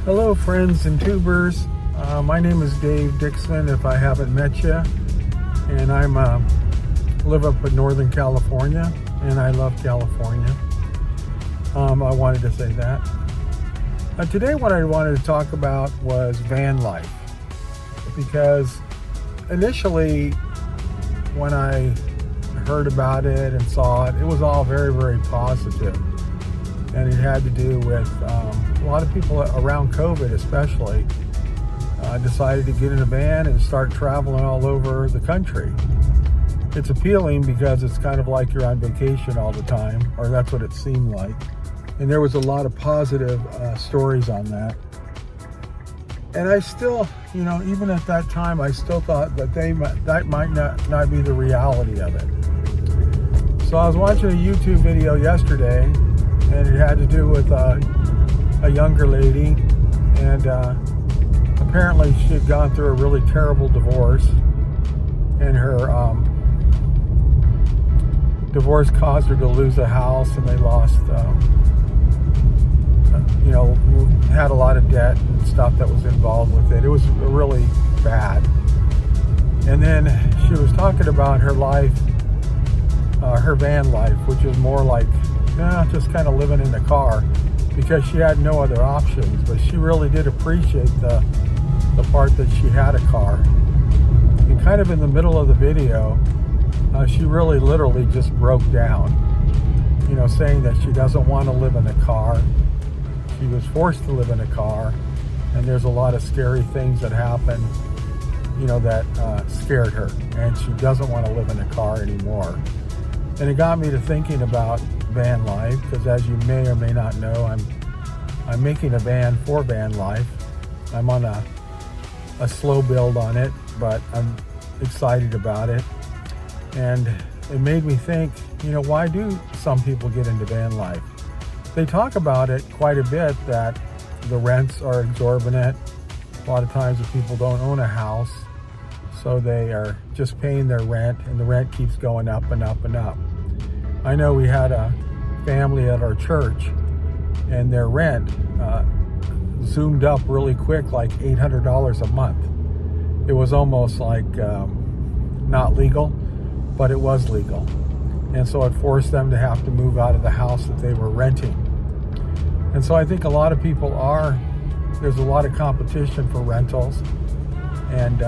Hello friends and tubers, my name is Dave Dixon if I haven't met you, and I live up in Northern California and I love California. I wanted to say that. Today what I wanted to talk about was van life, because initially when I heard about it and saw it, it was all very, very positive. And it had to do with a lot of people around COVID especially decided to get in a van and start traveling all over the country. It's appealing because it's kind of like you're on vacation all the time, or that's what it seemed like. And there was a lot of positive stories on that. And I still, even at that time, I still thought that that might not be the reality of it. So I was watching a YouTube video yesterday, and it had to do with a younger lady, and apparently she had gone through a really terrible divorce, and her divorce caused her to lose a house, and they lost, had a lot of debt and stuff that was involved with it. It was really bad. And then she was talking about her life, her van life, which was more like just kind of living in the car, because she had no other options. But she really did appreciate the part that she had a car. And kind of in the middle of the video, she really literally just broke down, saying that she doesn't want to live in a car. She was forced to live in a car, and there's a lot of scary things that happen, that scared her, and she doesn't want to live in a car anymore. And it got me to thinking about van life, because as you may or may not know, I'm making a van for van life. I'm on a slow build on it, but I'm excited about it. And it made me think, why do some people get into van life? They talk about it quite a bit, that the rents are exorbitant. A lot of times the people don't own a house, so they are just paying their rent, and the rent keeps going up and up and up. I know we had a family at our church, and their rent zoomed up really quick, like $800 a month. It was almost like not legal, but it was legal. And so it forced them to have to move out of the house that they were renting. And so I think a lot of people there's a lot of competition for rentals, and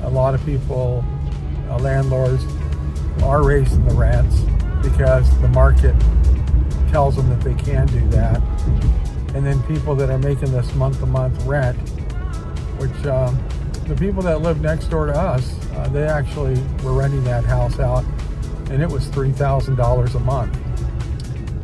a lot of people, landlords, are raising the rents because the market tells them that they can do that. And then people that are making this month-to-month rent, which the people that live next door to us, they actually were renting that house out, and it was $3,000 a month.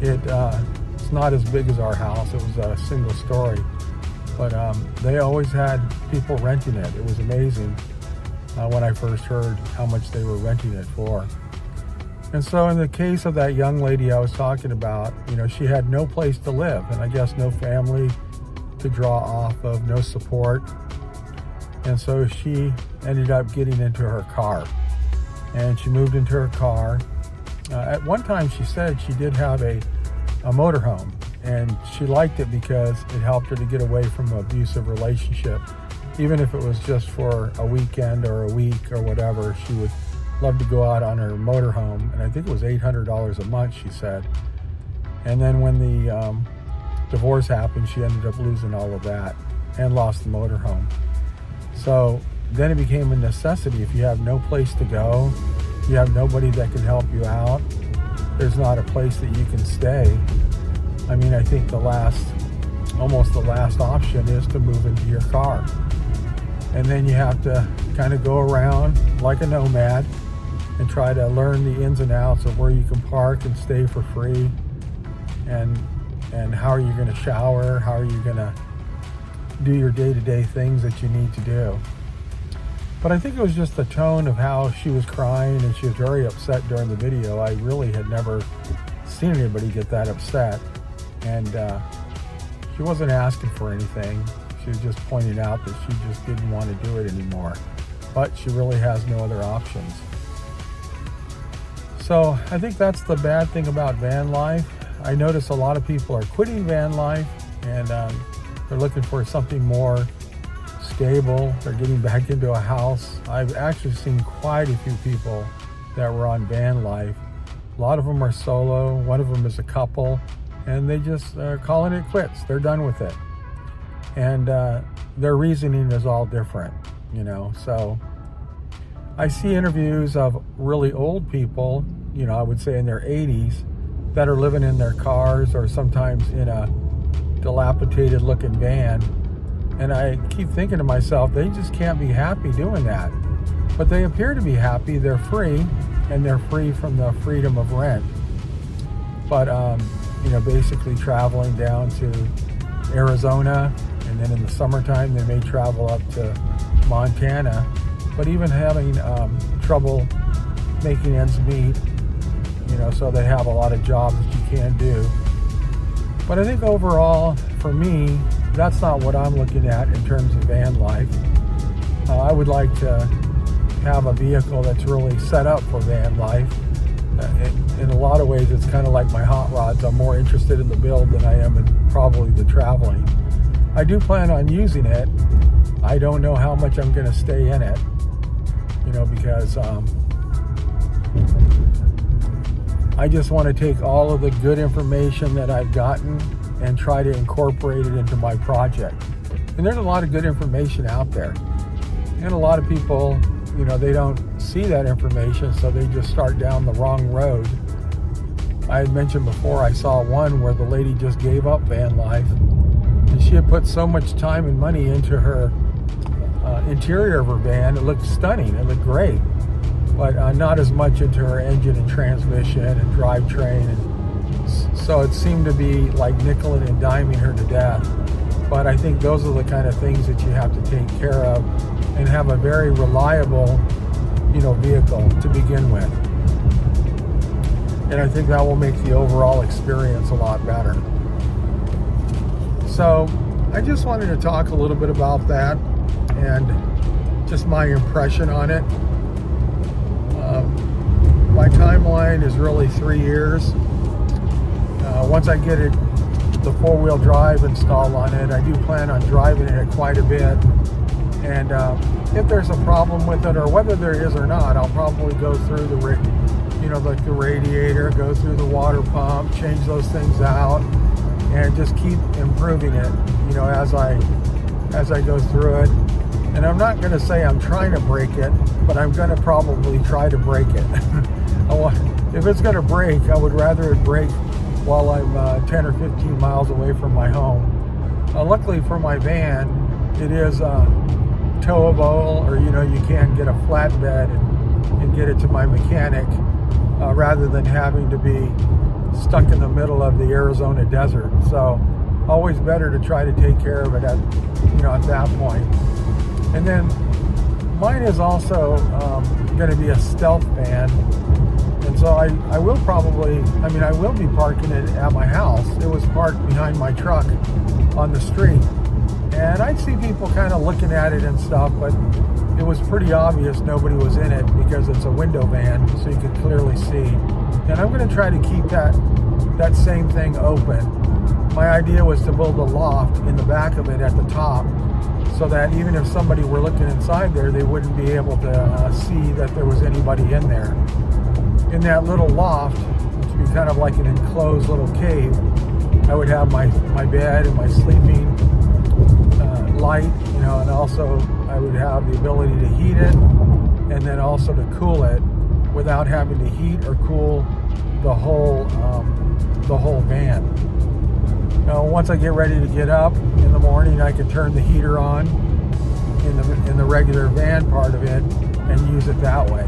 It's not as big as our house. It was a single story, but they always had people renting it. It was amazing when I first heard how much they were renting it for. And so in the case of that young lady I was talking about, she had no place to live, and I guess no family to draw off of, no support. And so she ended up getting into her car, and she moved into her car. At one time she said she did have a motorhome, and she liked it because it helped her to get away from an abusive relationship. Even if it was just for a weekend or a week or whatever, she would love to go out on her motorhome, and I think it was $800 a month, she said. And then when the divorce happened, she ended up losing all of that and lost the motorhome. So then it became a necessity. If you have no place to go, you have nobody that can help you out, there's not a place that you can stay. I mean, I think almost the last option is to move into your car. And then you have to kind of go around like a nomad and try to learn the ins and outs of where you can park and stay for free, and how are you going to shower, how are you going to do your day-to-day things that you need to do. But I think it was just the tone of how she was crying, and she was very upset during the video. I really had never seen anybody get that upset, and she wasn't asking for anything. She was just pointing out that she just didn't want to do it anymore, but she really has no other options. So I think that's the bad thing about van life. I notice a lot of people are quitting van life and they're looking for something more stable. They're getting back into a house. I've actually seen quite a few people that were on Vanlife. A lot of them are solo. One of them is a couple, and they just are calling it quits. They're done with it. And their reasoning is all different, you know. So I see interviews of really old people, you know, I would say in their 80s, that are living in their cars or sometimes in a dilapidated looking van. And I keep thinking to myself, they just can't be happy doing that. But they appear to be happy. They're free, and they're free from the freedom of rent. But, you know, basically traveling down to Arizona, and then in the summertime they may travel up to Montana. But even having trouble making ends meet, you know, so they have a lot of jobs that you can do. But I think overall, for me, that's not what I'm looking at in terms of van life. I would like to have a vehicle that's really set up for van life. In a lot of ways, it's kind of like my hot rods. I'm more interested in the build than I am in probably the traveling. I do plan on using it. I don't know how much I'm going to stay in it, you know, because I just want to take all of the good information that I've gotten and try to incorporate it into my project. And there's a lot of good information out there. And a lot of people, you know, they don't see that information, so they just start down the wrong road. I had mentioned before, I saw one where the lady just gave up van life. And she had put so much time and money into her interior of her van. It looked stunning, it looked great. But not as much into her engine and transmission and drivetrain. And so it seemed to be like nickeling and diming her to death. But I think those are the kind of things that you have to take care of and have a very reliable, you know, vehicle to begin with. And I think that will make the overall experience a lot better. So I just wanted to talk a little bit about that and just my impression on it. My timeline is really 3 years. Once I get it, the four-wheel drive installed on it, I do plan on driving it quite a bit. And if there's a problem with it, or whether there is or not, I'll probably go through like the radiator, go through the water pump, change those things out, and just keep improving it, you know, as I go through it. And I'm not going to say I'm trying to break it, but I'm going to probably try to break it. If it's going to break, I would rather it break while I'm 10 or 15 miles away from my home. Luckily for my van, it is towable, or, you know, you can get a flatbed and get it to my mechanic rather than having to be stuck in the middle of the Arizona desert. So always better to try to take care of it at that point. And then mine is also going to be a stealth van. And so I will be parking it at my house. It was parked behind my truck on the street. And I'd see people kind of looking at it and stuff, but it was pretty obvious nobody was in it because it's a window van, so you could clearly see. And I'm going to try to keep that same thing open. My idea was to build a loft in the back of it at the top, so that even if somebody were looking inside there, they wouldn't be able to see that there was anybody in there. In that little loft, which would be kind of like an enclosed little cave, I would have my bed and my sleeping light, you know, and also I would have the ability to heat it and then also to cool it without having to heat or cool the whole van. Now, once I get ready to get up in the morning, I can turn the heater on in the regular van part of it and use it that way.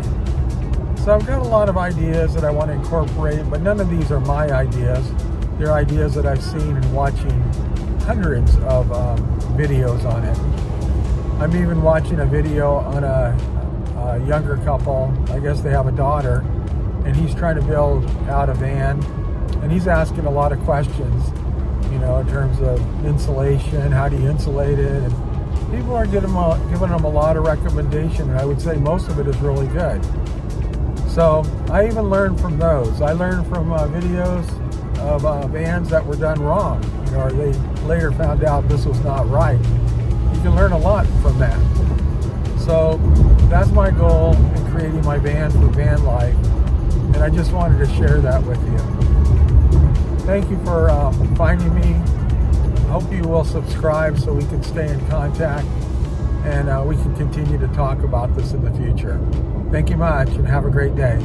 So I've got a lot of ideas that I want to incorporate, but none of these are my ideas. They're ideas that I've seen and watching hundreds of videos on it. I'm even watching a video on a younger couple. I guess they have a daughter, and he's trying to build out a van, and he's asking a lot of questions, you know, in terms of insulation, how do you insulate it, and people are giving them a lot of recommendation, and I would say most of it is really good. So I even learned from those. I learned from videos. of vans that were done wrong, or they later found out this was not right. You can learn a lot from that. So that's my goal in creating my van for van life, and I just wanted to share that with you. Thank you for finding me. I hope you will subscribe so we can stay in contact, and we can continue to talk about this in the future. Thank you much, and have a great day.